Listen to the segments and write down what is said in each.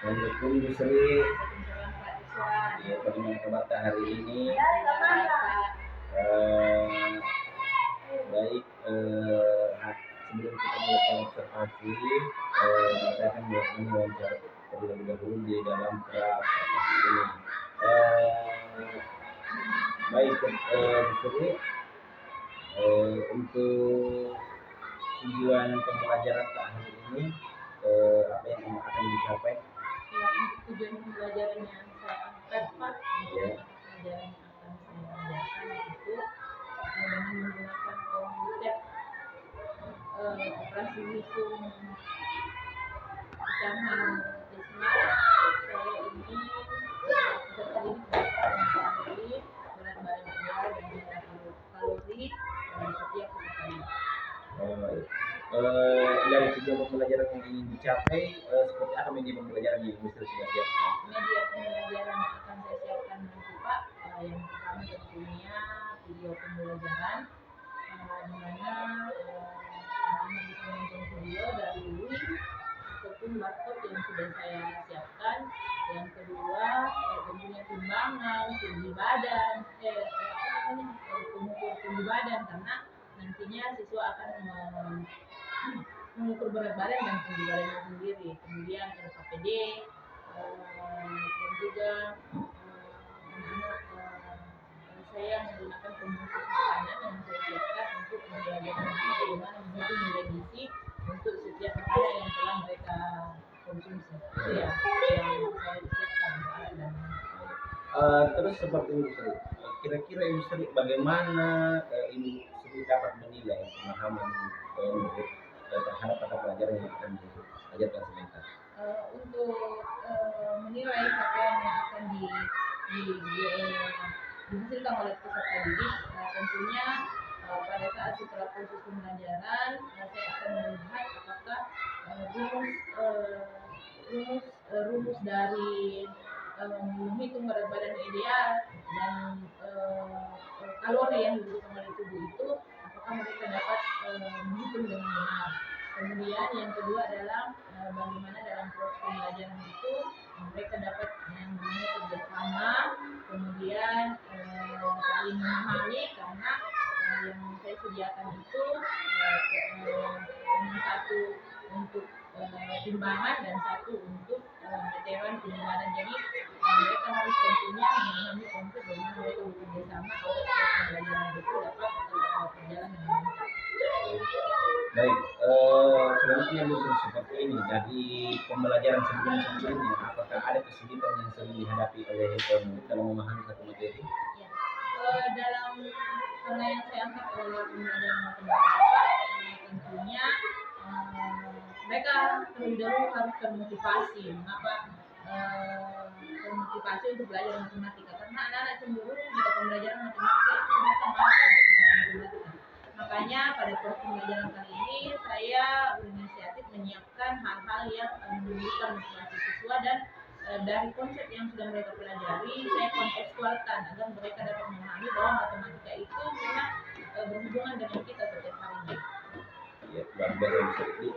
Assalamualaikum Bu Sri. Ya, bagaimana kabar hari ini? Baik, sebelum kita melakukan observasi, saya akan melakukan wawancara terlebih dahulu di dalam observasi ini. Baik, Bu Sri, untuk tujuan pembelajaran hari ini, apa yang akan dicapai? Ya, untuk tujuan pembelajaran yang saya angkat, Pak, Ya. pembelajaran yang akan saya ajarkan itu dengan menggunakan konsep operasi hitung pecahan desimal. Saya ingin peserta didik dapat mengetahui berat badan ideal dan jumlah kalori setiap pesertanya. Dari tujuan pembelajaran yang ingin dicapai, seperti apa media pembelajaran yang bisa disiapkan? Media pembelajaran yang akan saya siapkan nanti, Pak, yang pertama tentunya video pembelajaran, di mana anak-anak bisa menonton video dari link ataupun barcode yang sudah saya siapkan. Yang kedua, tentunya timbangan, tinggi badan, pengukur tinggi badan, karena nantinya siswa akan mengukur berat badan dan tinggi badannya sendiri. Kemudian ada KPD, dan juga anak-anak saya menggunakan pembungkus makanan yang saya siapkan untuk mengajarkan bagaimana menghitung nilai gizi untuk setiap makanan yang telah mereka konsumsi. Itu ya yang saya siapkan, Pak. Dan terus seperti itu, kira-kira Ibu Sri bagaimana Ibu Sri dapat menilai pemahaman terhadap mata pelajaran yang akan diajarkan sebentar? Untuk menilai capaian yang akan dihasilkan oleh peserta didik, tentunya pada saat setelah proses pembelajaran saya akan melihat apakah rumus dari menghitung berat badan ideal dan kalori yang dibutuhkan oleh tubuh itu, apakah mereka dapat menghitung dengan benar. Kemudian yang kedua adalah bagaimana dalam proses pembelajaran itu mereka dapat yang namanya kerjasama, kemudian saling memahami, karena yang saya sediakan itu satu untuk timbangan dan satu untuk meteran tinggi badan. Jadi mereka harus tentunya memahami konsep bagaimana mereka bekerja sama agar pembelajaran itu dapat berjalan dengan lancar. Baik, selanjutnya Bu Sri, seperti ini dari pembelajaran sebelumnya, apakah ada kesulitan yang sering dihadapi oleh dalam memahami satu materi? Ya, karena yang saya angkat adalah pembelajaran matematika, tentunya mereka terlebih dahulu harus termotivasi. Mengapa termotivasi untuk belajar matematika? Karena anak-anak cenderung jika pembelajaran matematika itu mereka malas untuk belajar matematika. Makanya pada proses pembelajaran kali ini saya berinisiatif menyiapkan hal-hal yang menunjukkan motivasi siswa, dan dari konsep yang sudah mereka pelajari saya kontekstualkan agar mereka dapat memahami bahwa matematika itu memang berhubungan dengan kita setiap harinya. Ya, luar biasa Bu Sri.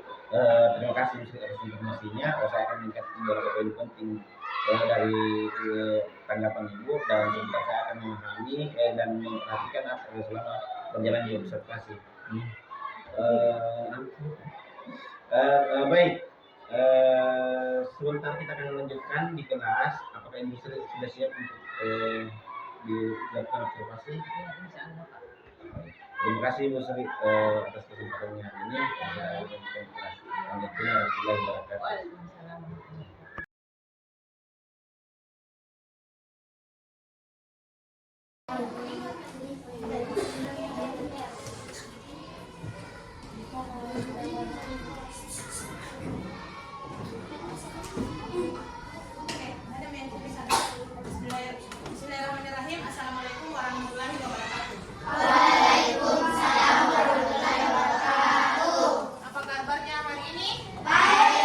Terima kasih Bu Sri atas informasinya. Saya akan meningkatkan beberapa poin penting dari tanggapan Ibu, dan sebentar saya akan memahami dan memperhatikan apa selama berjalannya observasi. Baik, sebentar kita akan lanjutkan di kelas. Apakah Ibu Sri sudah siap untuk dilakukan observasi? Ya, insya Allah, Pak. Terima kasih Bu Sri atas kesempatannya hari ini. Kita lanjutkan kelas. Alhamdulillah, warahmatullahi wabarakatuh. Waalaikumsalam. Bismillahirrahmanirrahim. Assalamualaikum warahmatullahi wabarakatuh. Waalaikumsalam warahmatullahi wabarakatuh. Apa kabarnya hari ini? Baik.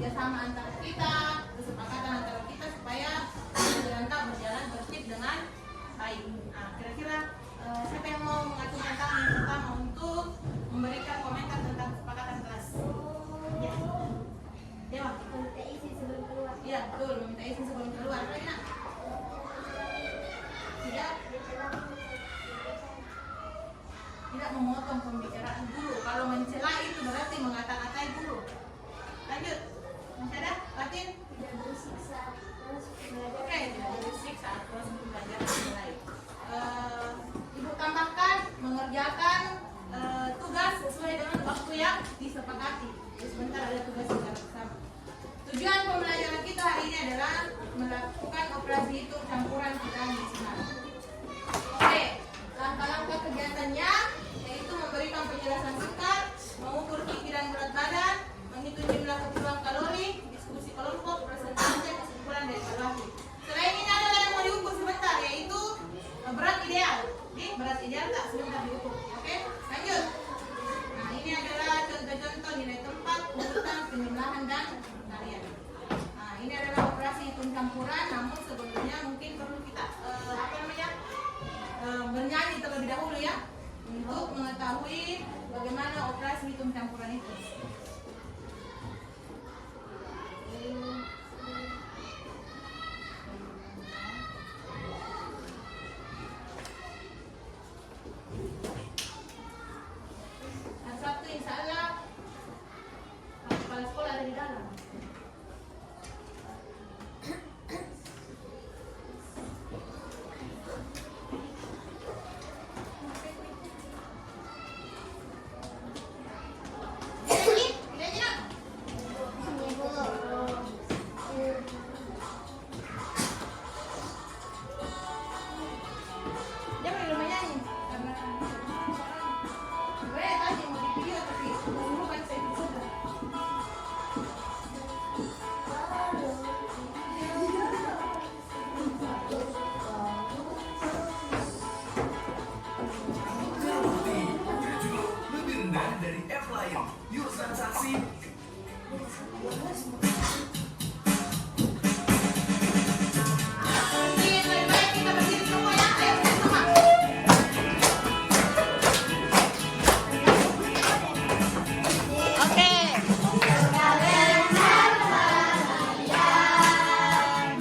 kerjasama antara kita, kesepakatan antara kita supaya berantak berjalan tertib dengan baik. Nah, kira-kira siapa yang mau mengatur tantangan yang pertama untuk memberikan komentar tentang kesepakatan kelas? Ya. Dewa. Meminta izin sebelum keluar. Iya, betul. Meminta izin sebelum keluar. Rina. Tidak memotong pembicaraan guru. Kalau mencela itu berarti mengata-ngatai guru. Lanjut. Masih ada? Latin? Tidak bersiksa terus belajar. Oke, tidak berisik saat proses belajar dimulai. Ibu tambahkan mengerjakan tugas sesuai dengan waktu yang disepakati. Jadi sebentar ada tugas secara bersama. Tujuan pembelajaran kita hari ini adalah melakukan operasi hitung campuran kita di sini. Oke, langkah-langkah kegiatannya yaitu memberikan penjelasan singkat, mengukur pikiran berat badan, menghitung jumlah kebutuhan kalori, diskusi kelompok, presentasi, kesimpulan dan evaluasi. Selain ini ada yang mau diukur sebentar yaitu berat ideal. Ini berat ideal tak sebentar diukur. Oke, lanjut. Nah, ini adalah contoh-contoh nilai tempat, urutan, penjumlahan dan tarian. Nah, ini adalah operasi hitung campuran. Namun sebelumnya mungkin perlu kita bernyanyi terlebih dahulu ya untuk mengetahui bagaimana operasi hitung campuran itu. Nah, Sabtu insya Allah kepala sekolah ada di dalam. Dari F-Lion, yuk transaksi. Lebih baik kita berdiri semua ya. Ayo bersama. Oke.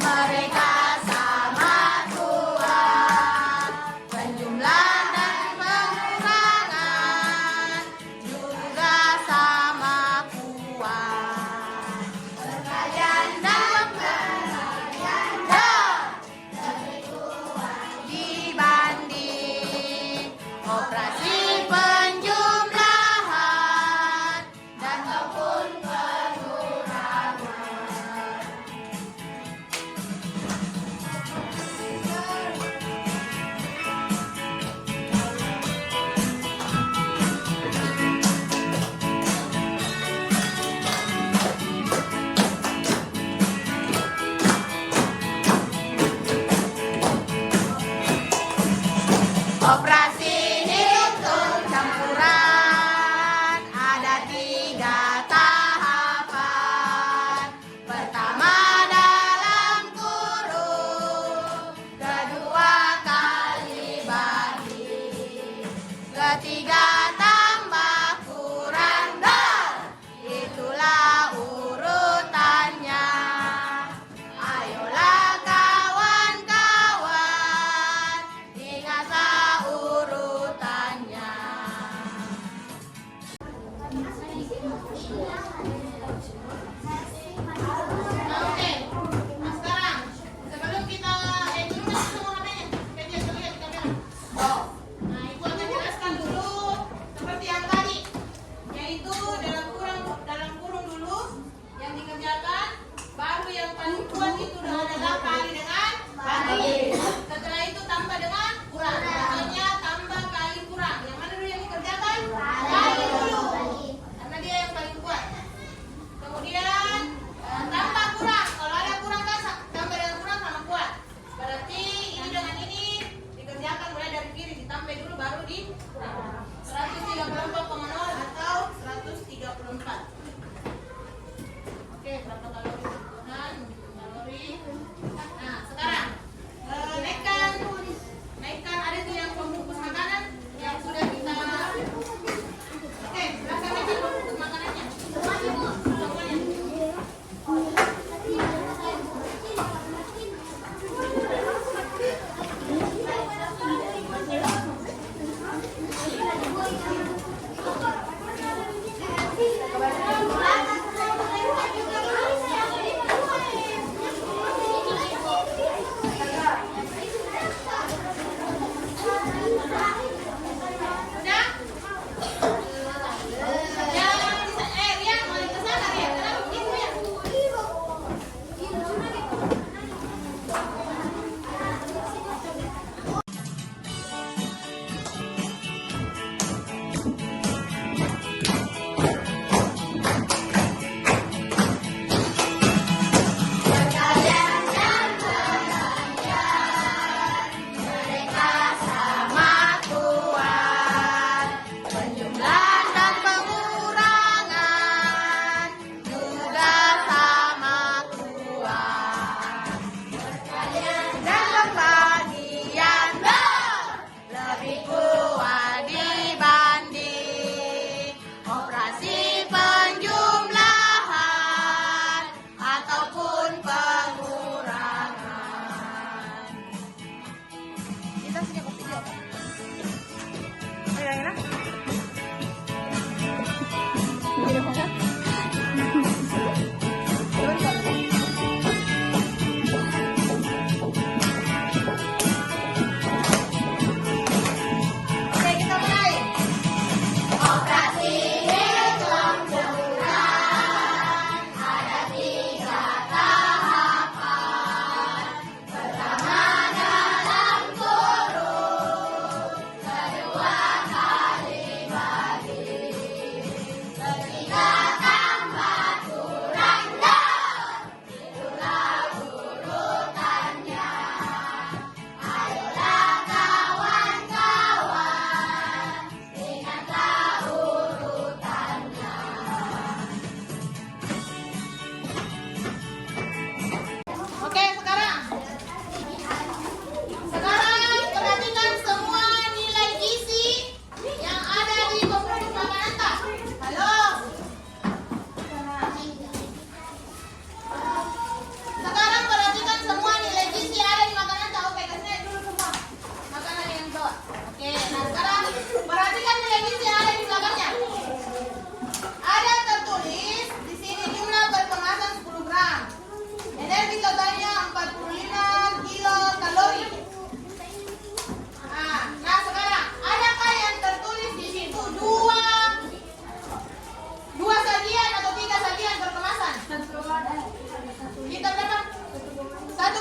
Mereka sama Tuhan, penjumlah dan pengurangan juga sama kuat.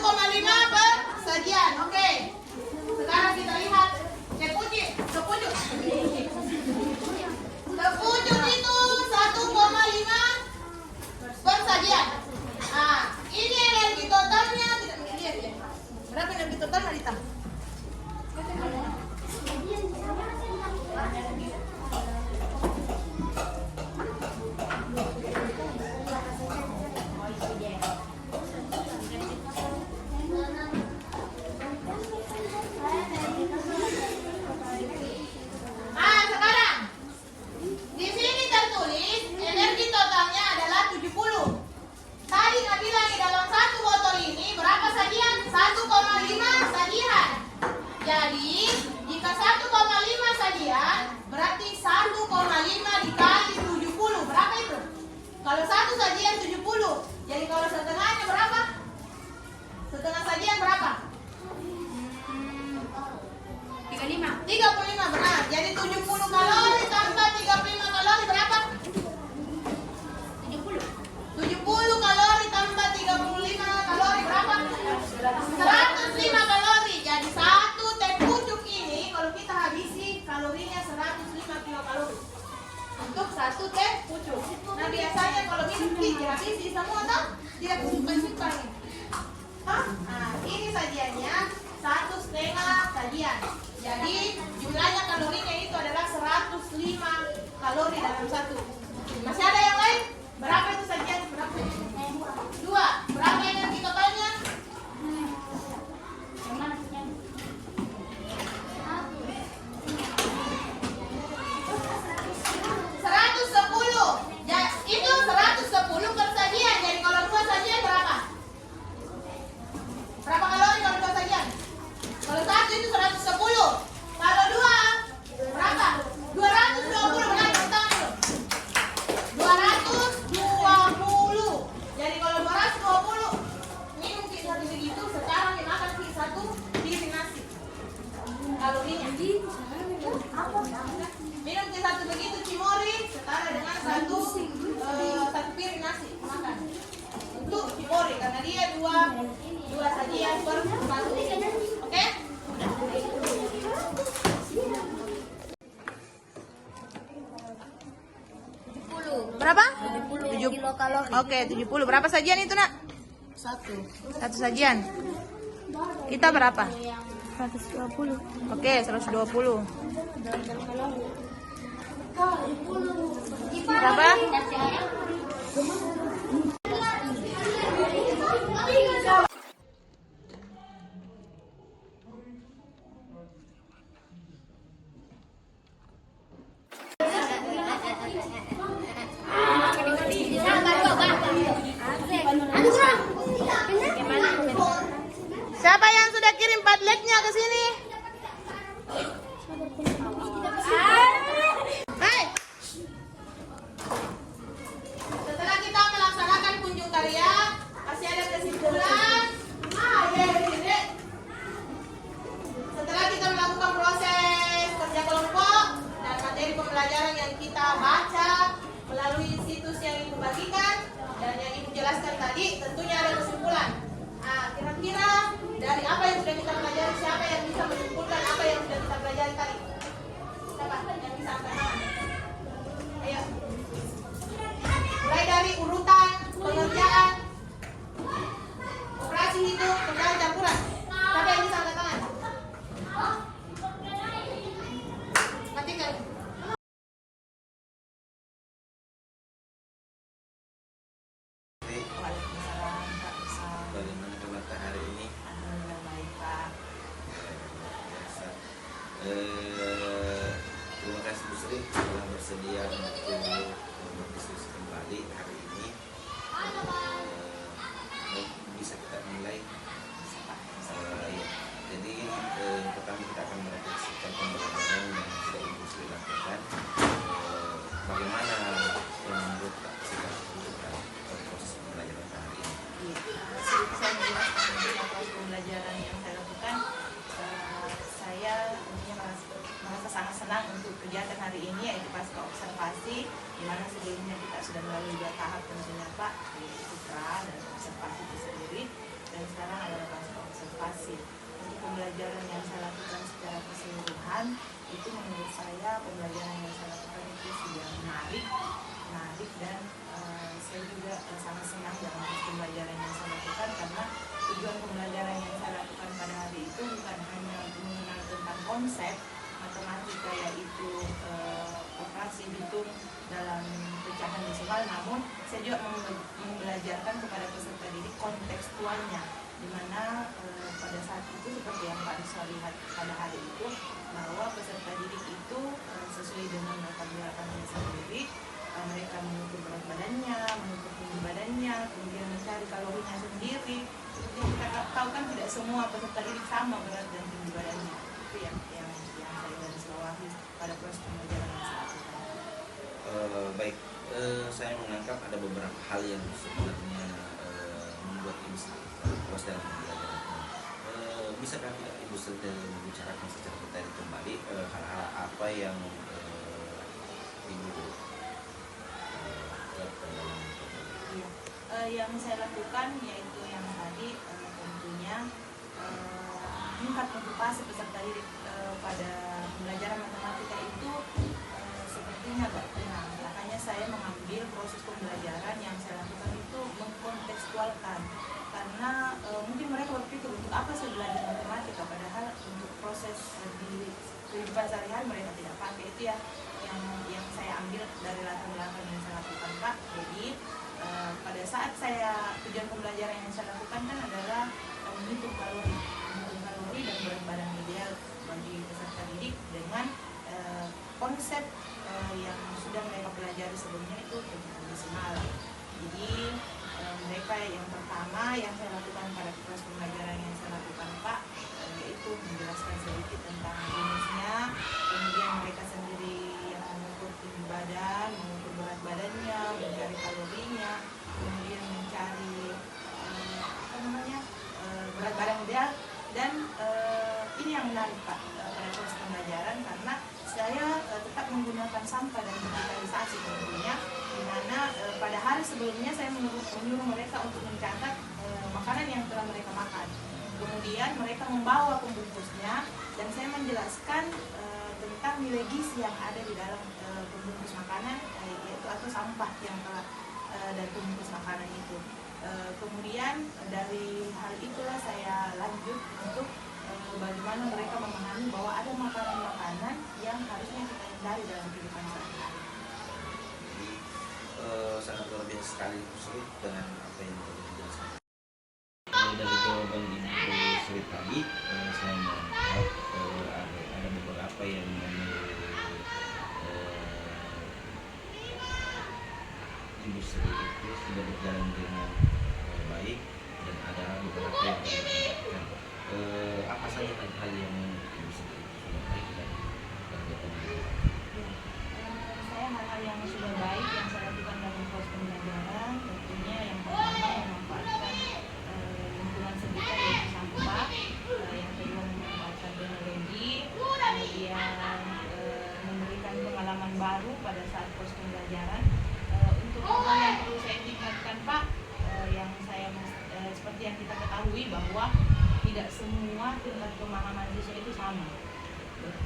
1,5 per sajian. Oke. Sekarang kita lihat sepucuk. Sepucuk itu 1,5 per sajian. Nah, ini energi totalnya tidak dilihat ya. Berapa energi total Marita? Nah, sekarang di sini tertulis energi totalnya adalah 70. Tadi Nggak bilang di dalam satu botol ini berapa sajian? 1,5 sajian. Jadi jika 1,5 sajian berarti 1,5 dikali 70 berapa itu? Kalau satu sajian 70. Jadi kalau setengahnya berapa? Setengah sajian berapa? 35 benar. Jadi 70 kalori tambah 35 kalori berapa? 70 kalori tambah 35 kalori berapa? 105 kalori. Jadi satu teh pucuk ini kalau kita habisi kalorinya 105 kilokalori untuk satu teh pucuk. Nah biasanya kalau minum tea dihabisi semua toh tidak simpan. Nah ini sajiannya 1,5 sajian. Jadi jumlahnya kalorinya itu adalah 105 kalori dalam satu. Masih ada yang lain? Berapa itu sajian? Berapa? 2. Berapa energi totalnya? 110. Ya, itu 110 per sajian. Jadi kalau 2 sajian berapa? Berapa kalori kalau 2 sajian? Kalau 1 itu 110. Kalau 2 berapa? 220. Benar, tangan dulu. 220. Jadi kalau 220 minum satu begitu, sekarang dimakan satu piring nasi. Kalorinya. Minum satu begitu cimori setara dengan satu piring nasi makan. Untuk cimori karena dia dua sajian per satu. Oke? Berapa? 70 kilokalori. Oke, 70. Berapa sajian itu, Nak? Satu sajian. Kita berapa? 120. Oke, 120. Berapa? Siapa yang sudah kirim padletnya ke sini? Hai. Setelah kita melaksanakan kunjung karya, masih ada kesimpulan. Setelah kita melakukan proses kerja kelompok dan materi pembelajaran yang kita baca melalui situs yang Ibu bagikan dan yang Ibu jelaskan tadi, tentunya ada kesimpulan. Kira-kira dari apa yang sudah kita pelajari, siapa yang bisa pembelajaran yang saya lakukan secara keseluruhan itu menurut saya pembelajaran yang saya lakukan itu sudah menarik dan saya juga sangat senang dengan pembelajaran yang saya lakukan karena tujuan pembelajaran yang saya lakukan pada hari itu bukan hanya mengenal tentang konsep matematika yaitu operasi hitung dalam pecahan desimal, namun saya juga membelajarkan kepada peserta didik kontekstualnya, di mana pada saat itu seperti yang Pak bisa lihat pada hari itu bahwa peserta didik itu sesuai dengan latar belakangnya sendiri, mereka mengukur berat badannya, mengukur tinggi badannya, kemudian mencari kalorinya sendiri. Seperti yang kita tahu kan tidak semua peserta didik sama berat dan tinggi badannya. Itu yang saya garis bawahi pada proses pembelajaran yang saya lakukan. Baik, saya menangkap ada beberapa hal yang sebenarnya membuat Ibu puas dalam pembelajaran ini. Bisakah tidak Ibu membicarakan secara detail kembali hal-hal apa yang Ibu lakukan dalam Iya. Yang saya lakukan yaitu yang tadi tentunya tingkat motivasi peserta didik pada pembelajaran matematika itu sepertinya agak kurang. Makanya saya mengambil proses pembelajaran yang saya lakukan itu mengkontekstualkan, karena mungkin mereka berpikir untuk apa saya belajar matematika, padahal untuk proses di kehidupan sehari-hari mereka tidak pakai. Itu ya yang saya ambil dari latar belakang yang saya lakukan, Pak. Jadi pada saat tujuan pembelajaran yang saya lakukan kan adalah menghitung kalori dan berat badan ideal bagi peserta didik dengan konsep yang sudah mereka pelajari sebelumnya itu pecahan desimal. Jadi mereka yang pertama yang saya lakukan pada proses pembelajaran yang saya lakukan, Pak, yaitu menjelaskan sedikit tentang jenisnya, kemudian mereka sendiri yang mengukur tinggi badan, mengukur berat badannya, mencari kalorinya, kemudian mencari berat badan ideal. Dan ini yang menarik, Pak, pada proses pembelajaran, karena saya tetap menggunakan sampah dan digitalisasi tentunya, di mana pada hari sebelumnya saya menyuruh mereka untuk mencatat makanan yang telah mereka makan. Kemudian mereka membawa pembungkusnya dan saya menjelaskan tentang nilai gizi yang ada di dalam pembungkus makanan, yaitu atau sampah yang telah dari pembungkus makanan itu. Kemudian dari hal itulah saya lanjut untuk bagaimana mereka memahami bahwa ada makanan-makanan yang harusnya kita hindari dalam kehidupan sehari-hari. Sangat luar biasa sekali Sri dengan apa yang tadi dijelaskan. Dari jawaban Ibu Sri tadi, saya menangkap ada beberapa yang Ibu Sri itu sudah berjalan dengan baik dan ada beberapa yang dilakukan. Apa saja hal yang Ibu Sri sudah baik dan Saya hal-hal yang sudah baik yang saya lakukan dalam proses pembelajaran tentunya yang pertama memanfaatkan lingkungan sekitar yaitu sampah, yang kedua memanfaatkan teknologi, kemudian memberikan pengalaman baru pada saat proses pembelajaran. Untuk hal yang perlu saya tingkatkan, Pak, yang saya seperti yang kita ketahui bahwa tidak semua tingkat pemahaman siswa itu sama.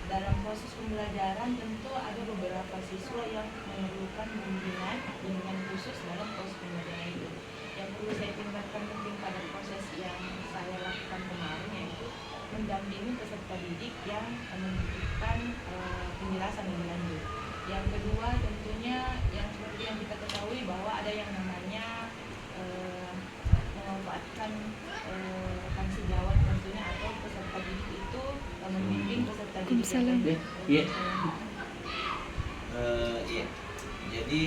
Dalam proses pembelajaran tentu ada beberapa siswa yang memerlukan bimbingan khusus dalam proses pembelajaran itu. Yang perlu saya tingkatkan penting pada proses yang saya lakukan kemarin yaitu mendampingi peserta didik yang membutuhkan penjelasan lebih lanjut. Yang kedua tentunya yang seperti yang kita ketahui bahwa ada yang namanya memanfaatkan rekan sejawat tentunya atau peserta didik itu membimbing peserta didik yang lain. Iya. Jadi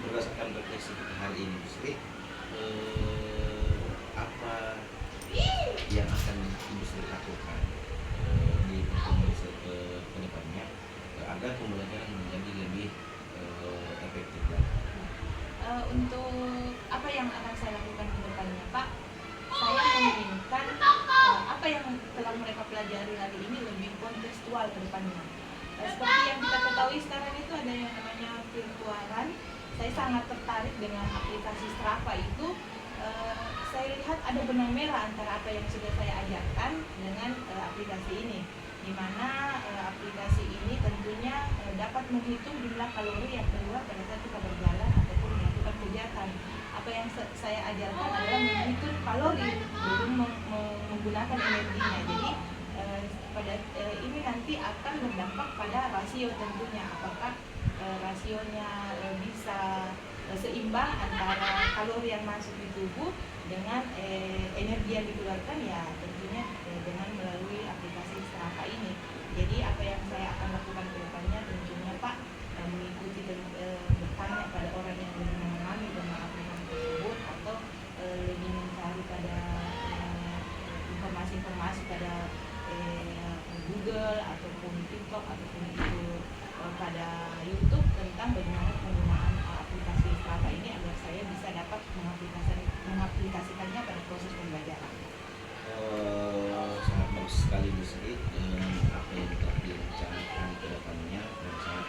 berdasarkan refleksi kita hari ini, Sri, apa yang akan Ibu Sri lakukan di pertemuan ke depannya agar pembelajaran menjadi lebih efektif lagi? Untuk apa yang akan saya lakukan ke depannya, Pak, saya menginginkan apa yang telah mereka pelajari hari ini lebih kontekstual ke depannya. Seperti yang kita ketahui sekarang itu ada yang namanya virtualan. Saya sangat tertarik dengan aplikasi Strava itu. saya lihat ada benang merah antara apa yang sudah saya ajarkan dengan aplikasi ini, di mana aplikasi ini tentunya dapat menghitung jumlah kalori yang keluar pada saat kita berjalan ataupun melakukan kegiatan. Apa yang saya ajarkan adalah menghitung kalori belum menggunakan energinya. Jadi pada ini nanti akan berdampak pada rasio tentunya, apakah rasionya bisa seimbang antara kalori yang masuk di tubuh dengan energi yang dikeluarkan, ya tentunya dengan melalui aplikasi Strava ini. Jadi apa yang saya akan lakukan ke depannya tentunya Pak, mengikuti bertanya pada orang yang lebih memahami tentang aplikasi tersebut, atau lebih mencari pada informasi-informasi pada Google ataupun TikTok ataupun itu pada YouTube tentang bagaimana penggunaan aplikasi Strava ini agar saya bisa dapat mengaplikasikannya pada proses pembelajaran. Sangat bagus sekali Bu Sri apa yang telah direncanakan ke depannya, dan sangat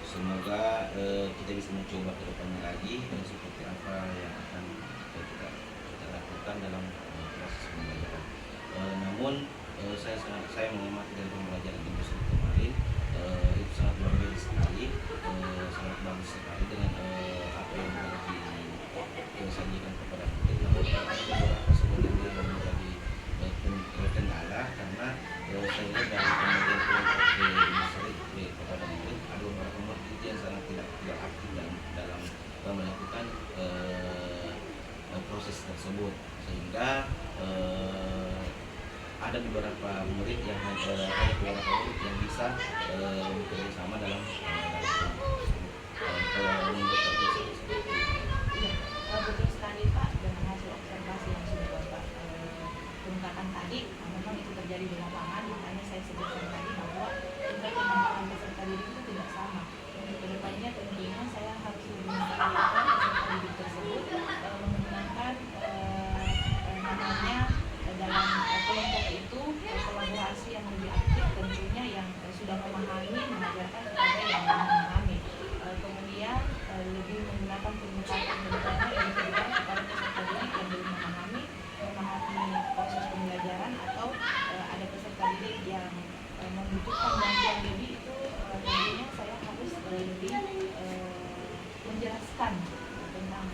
semoga kita bisa mencoba ke depannya lagi dan seperti apa yang akan kita lakukan dalam proses pembelajaran. Namun saya mengamati dari pembelajaran Ibu Sri kemarin, itu sangat luar biasa sekali, sangat bagus sekali dengan apa yang disajikan kepada kita. Namun ada beberapa sebenarnya yang menjadi kendala, karena saya lihat dari kemudian Ibu Sri kepada murid ada beberapa murid yang sangat tidak aktif dalam melakukan proses tersebut, sehingga ada beberapa murid yang bisa bekerja sama dalam membuat aplikasi seperti ini. Betul sekali Pak, dengan hasil observasi yang sudah Bapak ungkapkan tadi, memang itu terjadi di lapangan. Makanya saya sebutkan tadi bahwa tingkat kemampuan peserta didik itu tidak sama. Untuk kedepannya tentunya saya harus lebih memperhatikan peserta didik tersebut menggunakan namanya dalam kelompok itu kolaborasi yang lebih aktif, tentunya yang sudah memahami mengajarkan kepada yang memahami. Kemudian lebih menggunakan pendekatan yang diberikan kepada peserta didik yang belum memahami proses pembelajaran, atau ada peserta didik yang membutuhkan bantuan lebih, itu tentunya saya harus lebih menjelaskan tentang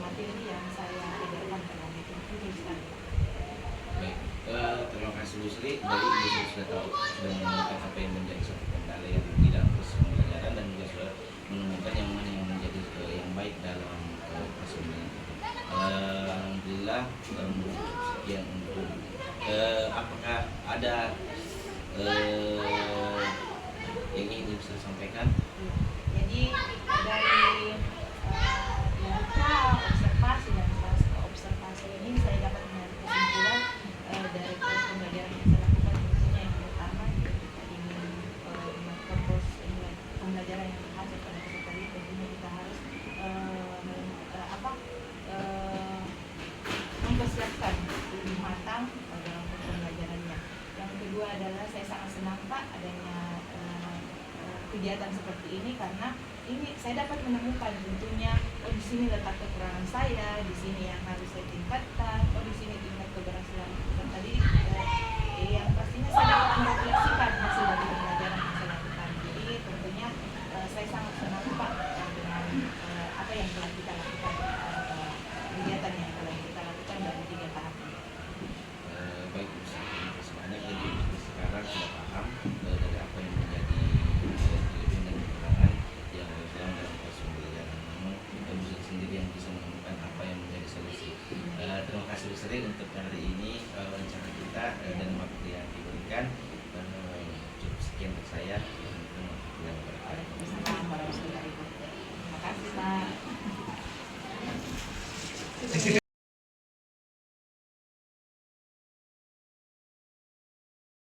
materi yang saya ajarkan pada itu. Baik, terima kasih Bu Sri. Dari Ibu Sri sudah menemukan apa yang menjadi satu kendala yang tidak proses pembelajaran, dan juga sudah menemukan yang mana yang menjadi yang baik dalam proses pembelajaran. Alhamdulillah, sekian untuk apakah ada yang ingin bisa sampaikan? Jadi dari observasi dan observasi ini saya dapat menarik kesimpulan dari proses pembelajaran yang saya lakukan. Tentunya yang pertama, kita ingin melakukan proses pembelajaran yang berhasil pada peserta didik, tentunya kita harus mempersiapkan lebih matang dalam pembelajarannya. Yang kedua adalah saya sangat senang Pak adanya kegiatan seperti ini, karena ini saya dapat menemukan tentunya, oh di sini letak kekurangan saya, di sini yang harus saya tingkatkan, oh di sini tingkat keberhasilan peserta didik, yang pastinya saya dapat merefleksikan hasil dari pembelajaran yang saya lakukan. Jadi tentunya saya sangat senang Pak dengan apa yang telah kita lakukan, kegiatan yang telah kita lakukan dari 3 tahap ini. Baik, terima kasih banyak. Jadi sekarang sudah paham dari apa yang menjadi kelebihan dan kekurangan yang dalam proses pembelajaran. Namun Ibu Sri sendiri yang bisa menemukan apa yang menjadi solusi. Terima kasih Bu Sri untuk hari ini wawancara kita dan waktu yang diberikan. Cukup sekian untuk saya. Terima kasih.